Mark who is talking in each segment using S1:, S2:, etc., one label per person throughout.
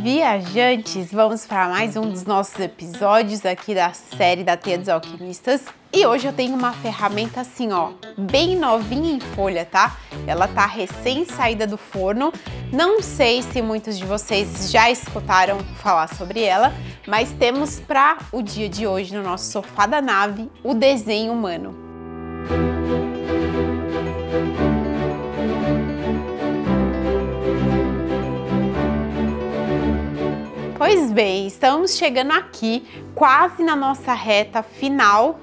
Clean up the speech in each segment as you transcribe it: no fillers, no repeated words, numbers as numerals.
S1: viajantes, vamos para mais um dos nossos episódios aqui da série da Teia dos Alquimistas. E hoje eu tenho uma ferramenta assim, ó, bem novinha em folha, tá? Ela tá recém saída do forno. Não sei se muitos de vocês já escutaram falar sobre ela, mas temos para o dia de hoje no nosso sofá da nave o desenho humano. Pois bem, estamos chegando aqui quase na nossa reta final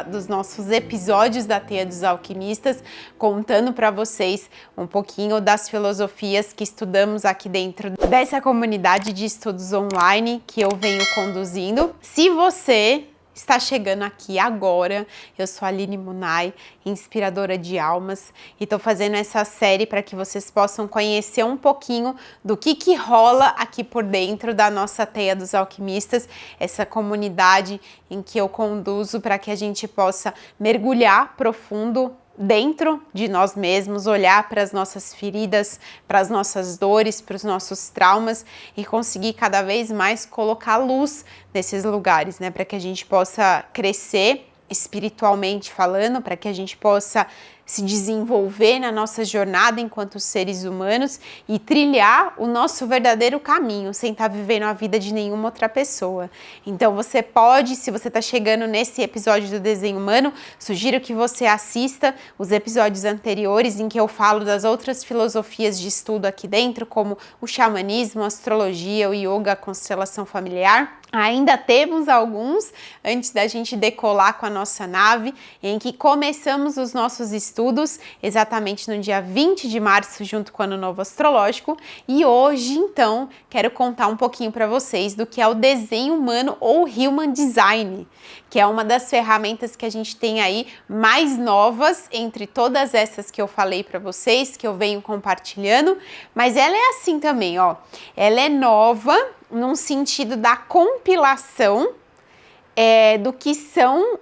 S1: dos nossos episódios da Teia dos Alquimistas, contando para vocês um pouquinho das filosofias que estudamos aqui dentro dessa comunidade de estudos online que eu venho conduzindo. Se você está chegando aqui agora, eu sou a Aline Munay, inspiradora de almas, e estou fazendo essa série para que vocês possam conhecer um pouquinho do que rola aqui por dentro da nossa Teia dos Alquimistas, essa comunidade em que eu conduzo para que a gente possa mergulhar profundo dentro de nós mesmos, olhar para as nossas feridas, para as nossas dores, para os nossos traumas e conseguir cada vez mais colocar luz nesses lugares, né? Para que a gente possa crescer espiritualmente falando, para que a gente possa se desenvolver na nossa jornada enquanto seres humanos e trilhar o nosso verdadeiro caminho, sem estar vivendo a vida de nenhuma outra pessoa. Então você pode, se você está chegando nesse episódio do Desenho Humano, sugiro que você assista os episódios anteriores em que eu falo das outras filosofias de estudo aqui dentro, como o xamanismo, a astrologia, o yoga, a constelação familiar. Ainda temos alguns antes da gente decolar com a nossa nave, em que começamos os nossos estudos exatamente no dia 20 de março, junto com o Ano Novo Astrológico. E hoje, então, quero contar um pouquinho para vocês do que é o desenho humano ou Human Design, que é uma das ferramentas que a gente tem aí mais novas entre todas essas que eu falei para vocês, que eu venho compartilhando. Mas ela é assim também, ó. Ela é nova num sentido da compilação do que são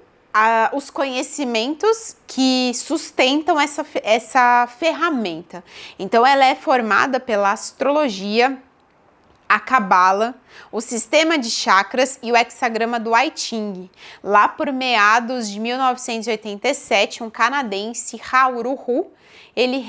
S1: os conhecimentos que sustentam essa ferramenta. Então, ela é formada pela astrologia, a cabala, o sistema de chakras e o hexagrama do I Ching. Lá por meados de 1987, um canadense, Haoru Hu, ele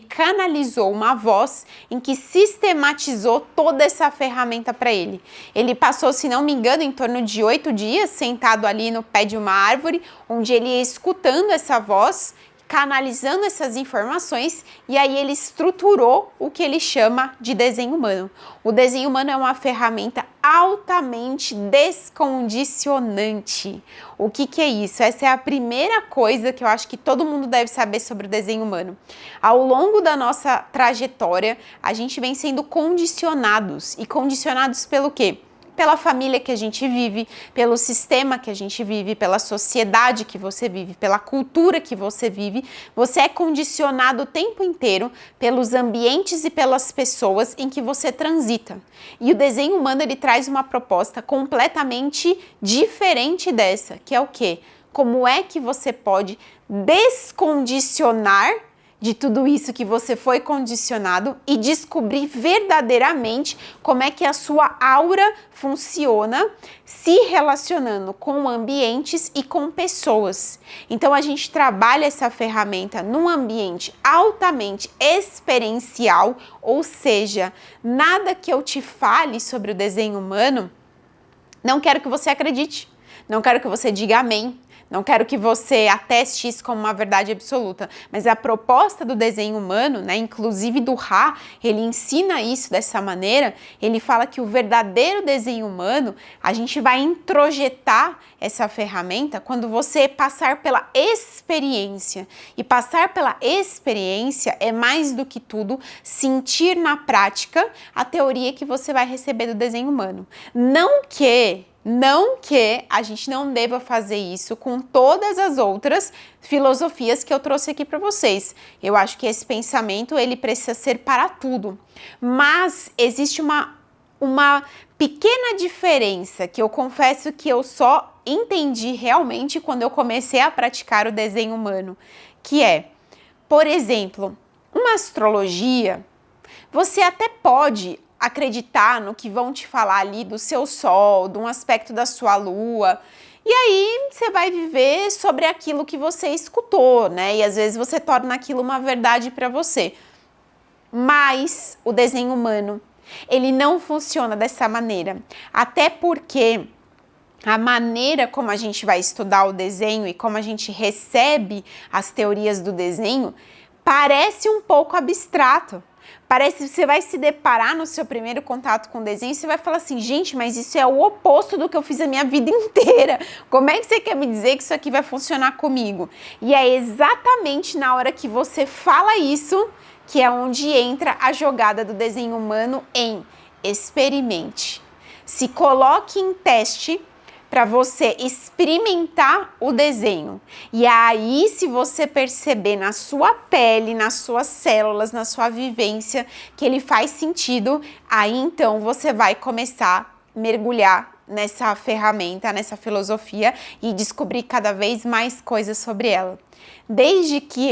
S1: canalizou uma voz em que sistematizou toda essa ferramenta para ele. Ele passou, se não me engano, em torno de 8 dias sentado ali no pé de uma árvore, onde ele ia escutando essa voz, canalizando essas informações, e aí ele estruturou o que ele chama de desenho humano. O desenho humano é uma ferramenta altamente descondicionante. O que é isso? Essa é a primeira coisa que eu acho que todo mundo deve saber sobre o desenho humano. Ao longo da nossa trajetória, a gente vem sendo condicionados. E condicionados pelo quê? Pela família que a gente vive, pelo sistema que a gente vive, pela sociedade que você vive, pela cultura que você vive. Você é condicionado o tempo inteiro pelos ambientes e pelas pessoas em que você transita. E o desenho humano, ele traz uma proposta completamente diferente dessa, que é o quê? Como é que você pode descondicionar de tudo isso que você foi condicionado e descobrir verdadeiramente como é que a sua aura funciona se relacionando com ambientes e com pessoas. Então a gente trabalha essa ferramenta num ambiente altamente experiencial, ou seja, nada que eu te fale sobre o desenho humano, não quero que você acredite, não quero que você diga amém. Não quero que você ateste isso como uma verdade absoluta, mas a proposta do desenho humano, né, inclusive do Ra, ele ensina isso dessa maneira. Ele fala que o verdadeiro desenho humano, a gente vai introjetar essa ferramenta quando você passar pela experiência. E passar pela experiência é mais do que tudo sentir na prática a teoria que você vai receber do desenho humano. Não que a gente não deva fazer isso com todas as outras filosofias que eu trouxe aqui para vocês. Eu acho que esse pensamento, ele precisa ser para tudo. Mas existe uma pequena diferença que eu confesso que eu só entendi realmente quando eu comecei a praticar o desenho humano, que é, por exemplo, uma astrologia, você até pode acreditar no que vão te falar ali do seu sol, de um aspecto da sua lua. E aí você vai viver sobre aquilo que você escutou, né? E às vezes você torna aquilo uma verdade para você. Mas o desenho humano, ele não funciona dessa maneira. Até porque a maneira como a gente vai estudar o desenho e como a gente recebe as teorias do desenho parece um pouco abstrato. Parece que você vai se deparar no seu primeiro contato com o desenho e você vai falar assim, gente, mas isso é o oposto do que eu fiz a minha vida inteira. Como é que você quer me dizer que isso aqui vai funcionar comigo? E é exatamente na hora que você fala isso que é onde entra a jogada do desenho humano em experimente. Se coloque em teste para você experimentar o desenho. E aí, se você perceber na sua pele, nas suas células, na sua vivência, que ele faz sentido, aí então você vai começar a mergulhar nessa ferramenta, nessa filosofia e descobrir cada vez mais coisas sobre ela. Desde que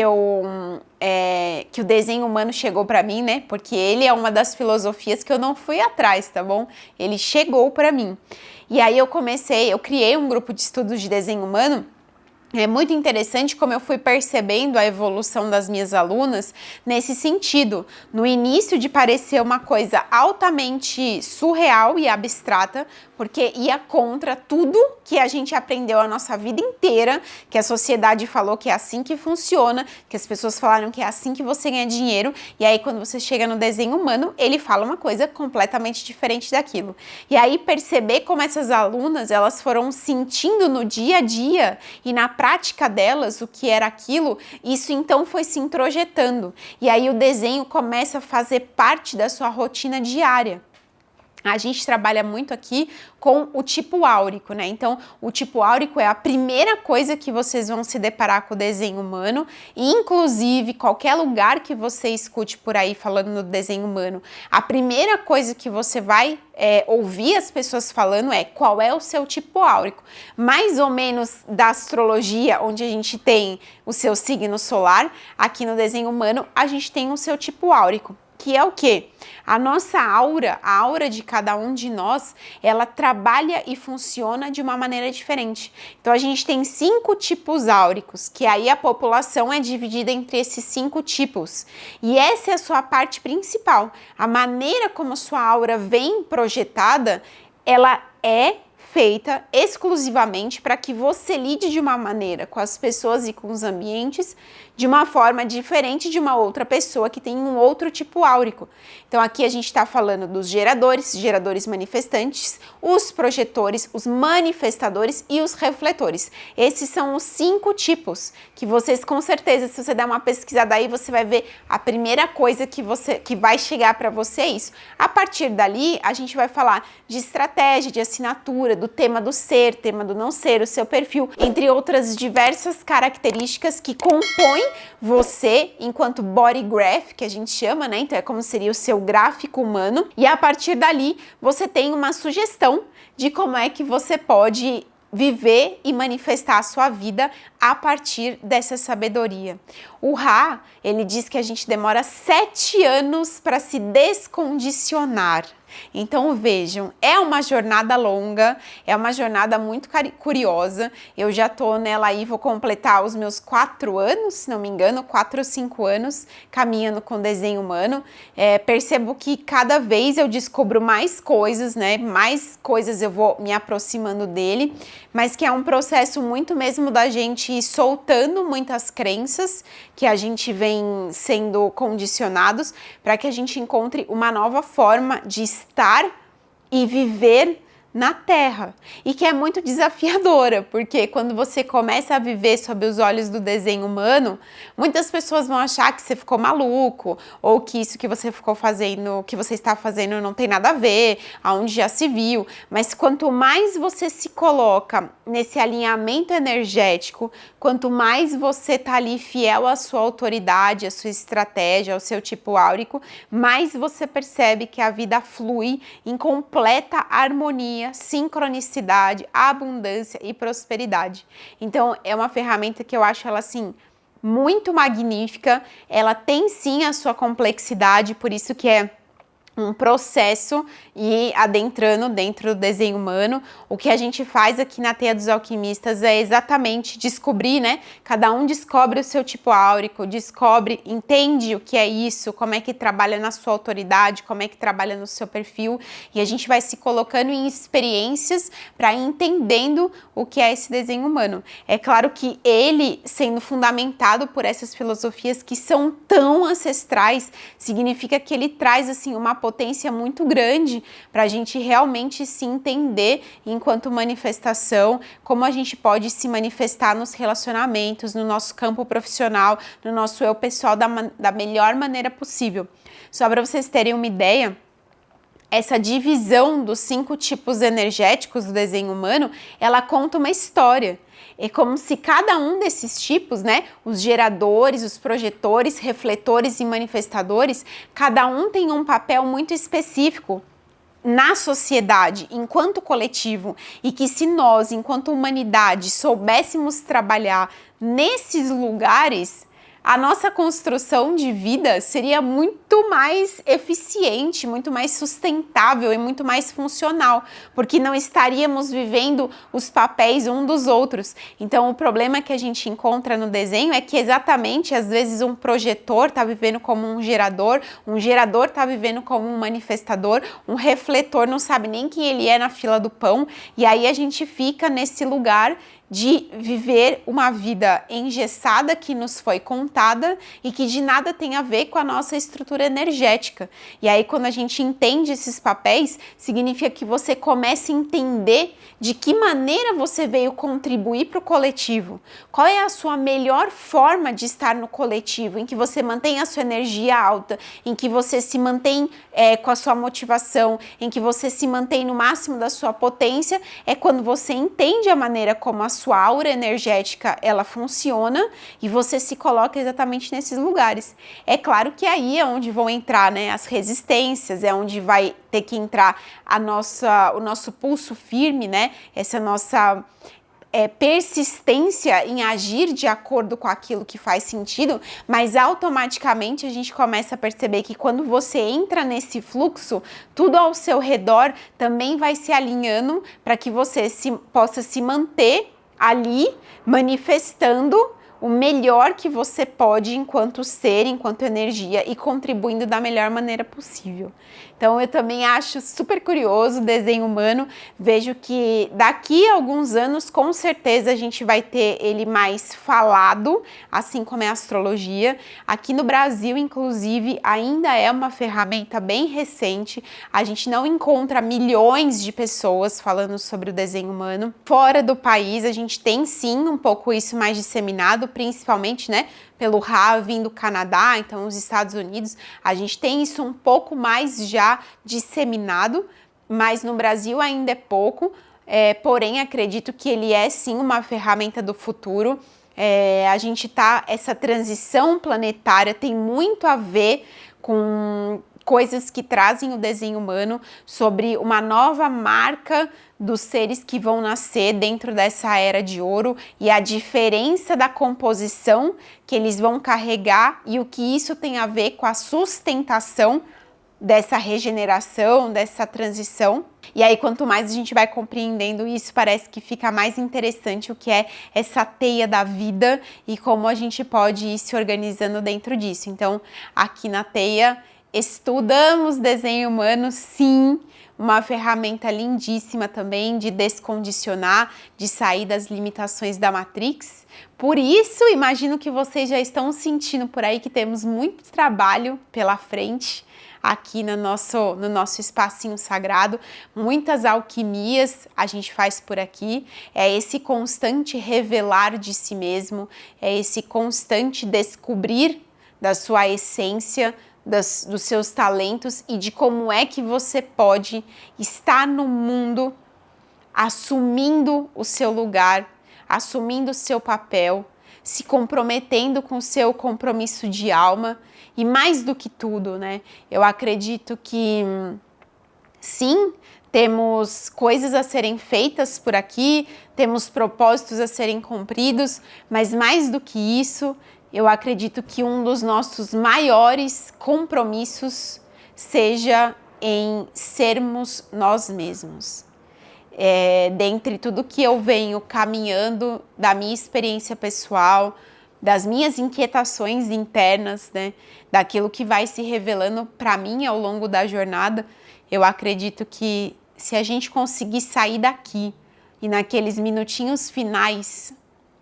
S1: que o desenho humano chegou para mim, né? Porque ele é uma das filosofias que eu não fui atrás, tá bom? Ele chegou para mim. E aí eu criei um grupo de estudos de desenho humano. É muito interessante como eu fui percebendo a evolução das minhas alunas nesse sentido. No início de parecer uma coisa altamente surreal e abstrata, porque ia contra tudo que a gente aprendeu a nossa vida inteira, que a sociedade falou que é assim que funciona, que as pessoas falaram que é assim que você ganha dinheiro, e aí quando você chega no desenho humano, ele fala uma coisa completamente diferente daquilo. E aí perceber como essas alunas, elas foram sentindo no dia a dia e na prática delas o que era aquilo, isso então foi se introjetando. E aí o desenho começa a fazer parte da sua rotina diária. A gente trabalha muito aqui com o tipo áurico, né? Então, o tipo áurico é a primeira coisa que vocês vão se deparar com o desenho humano, e inclusive qualquer lugar que você escute por aí falando no desenho humano, a primeira coisa que você vai ouvir as pessoas falando é qual é o seu tipo áurico. Mais ou menos da astrologia, onde a gente tem o seu signo solar, aqui no desenho humano a gente tem o seu tipo áurico. Que é o quê? A nossa aura, a aura de cada um de nós, ela trabalha e funciona de uma maneira diferente. Então, a gente tem 5 tipos áuricos, que aí a população é dividida entre esses 5 tipos. E essa é a sua parte principal. A maneira como a sua aura vem projetada, ela é feita exclusivamente para que você lide de uma maneira com as pessoas e com os ambientes de uma forma diferente de uma outra pessoa que tem um outro tipo áurico. Então aqui a gente está falando dos geradores manifestantes, os projetores, os manifestadores e os refletores. Esses são os 5 tipos que vocês com certeza, se você der uma pesquisada aí, você vai ver a primeira coisa que vai chegar para você é isso. A partir dali, a gente vai falar de estratégia, de assinatura, do tema do ser, tema do não ser, o seu perfil, entre outras diversas características que compõem você enquanto body graph, que a gente chama, né? Então é como seria o seu gráfico humano. E a partir dali, você tem uma sugestão de como é que você pode viver e manifestar a sua vida a partir dessa sabedoria. O Ra, ele diz que a gente demora 7 anos para se descondicionar. Então vejam, é uma jornada longa, é uma jornada muito curiosa. Eu já tô nela aí, vou completar os meus 4 anos, se não me engano, 4 ou 5 anos caminhando com desenho humano. Percebo que cada vez eu descubro mais coisas, né? Mais coisas eu vou me aproximando dele, mas que é um processo muito mesmo da gente ir soltando muitas crenças que a gente vem sendo condicionados para que a gente encontre uma nova forma de estar e viver na Terra, e que é muito desafiadora, porque quando você começa a viver sob os olhos do desenho humano, muitas pessoas vão achar que você ficou maluco, ou que isso que você ficou fazendo, que você está fazendo não tem nada a ver, aonde já se viu, mas quanto mais você se coloca nesse alinhamento energético, quanto mais você está ali fiel à sua autoridade, à sua estratégia, ao seu tipo áurico, mais você percebe que a vida flui em completa harmonia, sincronicidade, abundância e prosperidade. Então é uma ferramenta que eu acho ela assim muito magnífica. Ela tem sim a sua complexidade, por isso que é um processo e adentrando dentro do desenho humano. O que a gente faz aqui na Teia dos Alquimistas é exatamente descobrir, né? Cada um descobre o seu tipo áurico, descobre, entende o que é isso, como é que trabalha na sua autoridade, como é que trabalha no seu perfil, e a gente vai se colocando em experiências para ir entendendo o que é esse desenho humano. É claro que ele, sendo fundamentado por essas filosofias que são tão ancestrais, significa que ele traz assim uma potência muito grande para a gente realmente se entender enquanto manifestação, como a gente pode se manifestar nos relacionamentos, no nosso campo profissional, no nosso eu pessoal da melhor maneira possível. Só para vocês terem uma ideia, essa divisão dos 5 tipos energéticos do desenho humano, ela conta uma história. É como se cada um desses tipos, né, os geradores, os projetores, refletores e manifestadores, cada um tem um papel muito específico na sociedade, enquanto coletivo, e que se nós, enquanto humanidade, soubéssemos trabalhar nesses lugares, a nossa construção de vida seria muito mais eficiente, muito mais sustentável e muito mais funcional, porque não estaríamos vivendo os papéis um dos outros. Então, o problema que a gente encontra no desenho é que exatamente, às vezes, um projetor está vivendo como um gerador está vivendo como um manifestador, um refletor não sabe nem quem ele é na fila do pão, e aí a gente fica nesse lugar de viver uma vida engessada que nos foi contada e que de nada tem a ver com a nossa estrutura energética. E aí, quando a gente entende esses papéis, significa que você começa a entender de que maneira você veio contribuir para o coletivo. Qual é a sua melhor forma de estar no coletivo, em que você mantém a sua energia alta, em que você se mantém com a sua motivação, em que você se mantém no máximo da sua potência, é quando você entende a maneira como a sua aura energética ela funciona e você se coloca exatamente nesses lugares. É claro que aí é onde vão entrar, né, as resistências, é onde vai ter que entrar o nosso pulso firme, né, essa nossa persistência em agir de acordo com aquilo que faz sentido, mas automaticamente a gente começa a perceber que quando você entra nesse fluxo, tudo ao seu redor também vai se alinhando para que você possa se manter ali manifestando o melhor que você pode enquanto ser, enquanto energia e contribuindo da melhor maneira possível. Então eu também acho super curioso o desenho humano, vejo que daqui a alguns anos com certeza a gente vai ter ele mais falado, assim como é a astrologia. Aqui no Brasil, inclusive, ainda é uma ferramenta bem recente, a gente não encontra milhões de pessoas falando sobre o desenho humano. Fora do país a gente tem sim um pouco isso mais disseminado, principalmente, né, pelo Ra vindo do Canadá, então os Estados Unidos, a gente tem isso um pouco mais já disseminado, mas no Brasil ainda é pouco, porém acredito que ele é sim uma ferramenta do futuro. Essa transição planetária tem muito a ver com coisas que trazem o desenho humano sobre uma nova marca dos seres que vão nascer dentro dessa era de ouro e a diferença da composição que eles vão carregar e o que isso tem a ver com a sustentação dessa regeneração, dessa transição. E aí, quanto mais a gente vai compreendendo isso, parece que fica mais interessante o que é essa teia da vida e como a gente pode ir se organizando dentro disso. Então, aqui na teia, estudamos desenho humano, sim, uma ferramenta lindíssima também de descondicionar, de sair das limitações da Matrix. Por isso, imagino que vocês já estão sentindo por aí que temos muito trabalho pela frente aqui no nosso espacinho sagrado. Muitas alquimias a gente faz por aqui, é esse constante revelar de si mesmo, é esse constante descobrir da sua essência, dos seus talentos e de como é que você pode estar no mundo assumindo o seu lugar, assumindo o seu papel, se comprometendo com o seu compromisso de alma e mais do que tudo, né? Eu acredito que sim, temos coisas a serem feitas por aqui, temos propósitos a serem cumpridos, mas mais do que isso, eu acredito que um dos nossos maiores compromissos seja em sermos nós mesmos. Dentre tudo que eu venho caminhando da minha experiência pessoal, das minhas inquietações internas, né, daquilo que vai se revelando para mim ao longo da jornada, eu acredito que se a gente conseguir sair daqui e naqueles minutinhos finais,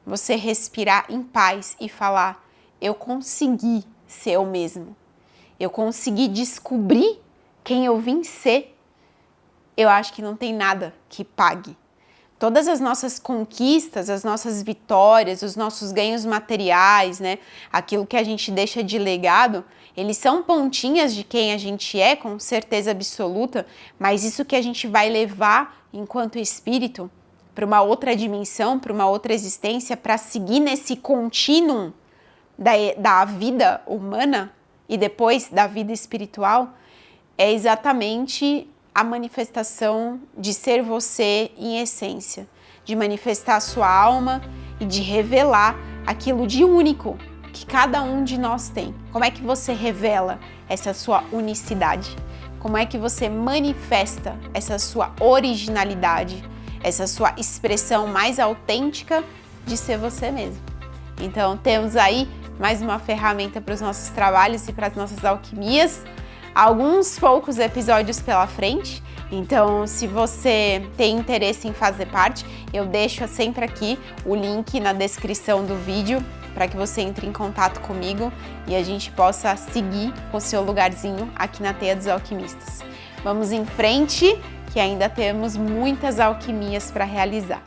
S1: você respirar em paz e falar, eu consegui ser eu mesmo, eu consegui descobrir quem eu vim ser, eu acho que não tem nada que pague. Todas as nossas conquistas, as nossas vitórias, os nossos ganhos materiais, né? Aquilo que a gente deixa de legado, eles são pontinhas de quem a gente é, com certeza absoluta, mas isso que a gente vai levar enquanto espírito para uma outra dimensão, para uma outra existência, para seguir nesse contínuo da vida humana e depois da vida espiritual, é exatamente a manifestação de ser você em essência, de manifestar a sua alma e de revelar aquilo de único que cada um de nós tem. Como é que você revela essa sua unicidade? Como é que você manifesta essa sua originalidade, essa sua expressão mais autêntica de ser você mesmo? Então temos aí mais uma ferramenta para os nossos trabalhos e para as nossas alquimias. Alguns poucos episódios pela frente, então se você tem interesse em fazer parte, eu deixo sempre aqui o link na descrição do vídeo para que você entre em contato comigo e a gente possa seguir o seu lugarzinho aqui na Teia dos Alquimistas. Vamos em frente, que ainda temos muitas alquimias para realizar.